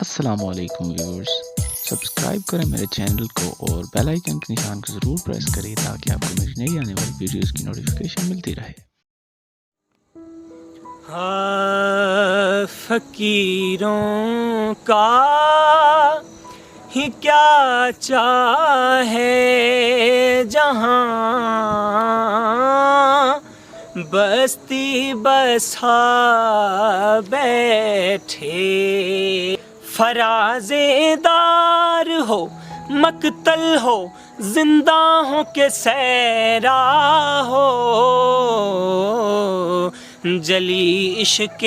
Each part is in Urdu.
السلام علیکم ویورز، سبسکرائب کریں میرے چینل کو اور بیل آئیکن کے نشان کو ضرور پریس کریں تاکہ آپ کو میری نئی آنے والی ویڈیوز کی نوٹیفیکیشن ملتی رہے۔ فقیروں کا ہی کیا چاہے جہاں بستی بسا بیٹھے، فراز دار ہو مقتل ہو زندہ ہو کے سیرا ہو، جلی عشق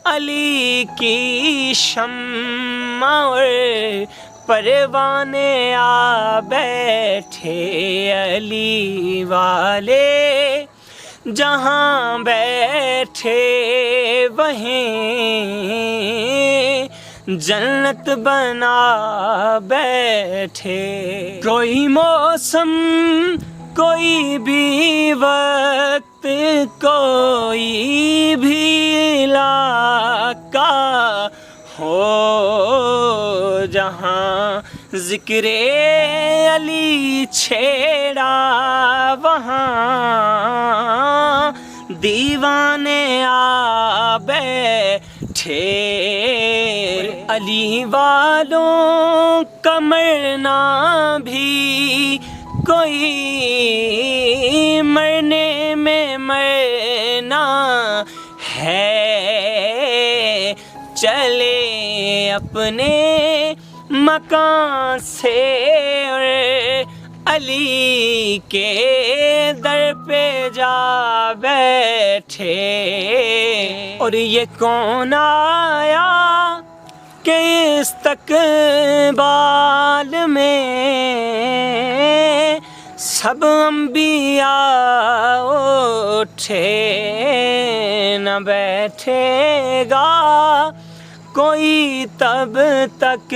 علی کی شمع اور پروانے آ بیٹھے، علی والے جہاں بیٹھے وہیں جنت بنا بیٹھے۔ کوئی موسم کوئی بھی وقت کوئی بھی علاقہ ہو، جہاں ذکر علی چھیڑا وہاں دیوانے آ بیٹھے، علی والوں کا مرنا بھی کوئی مرنے میں مرنا ہے، چلے اپنے مکان سے اور علی کے در پہ جا بیٹھے۔ اور یہ کون آیا کہ استقبال میں سب انبیاء اٹھے، نہ بیٹھے گا کوئی تب تک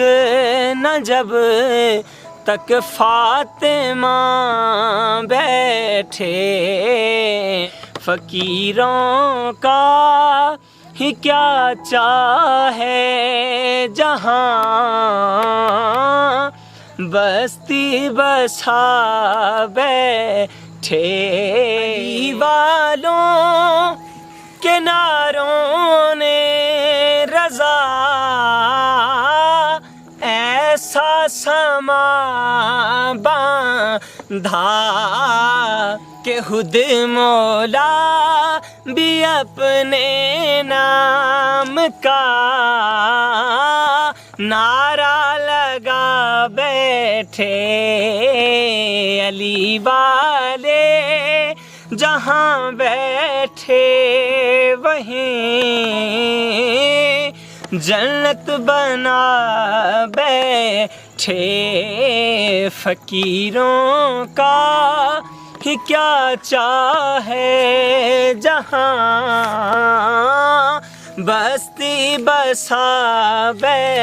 نہ جب تک فاطمہ بیٹھے۔ فقیروں کا ہی کیا چاہے جہاں بستی بسا بیٹھے، علی والوں کے نعروں نے رضا ایسا سما باندھا کہ خود مولا بھی اپنے نام کا نعرہ لگا بیٹھے، علی والے جہاں بیٹھے وہیں جنت بنا بیٹھے۔ فقیروں کا ہی کیا چاہے جہاں بستی بسا بیٹھے۔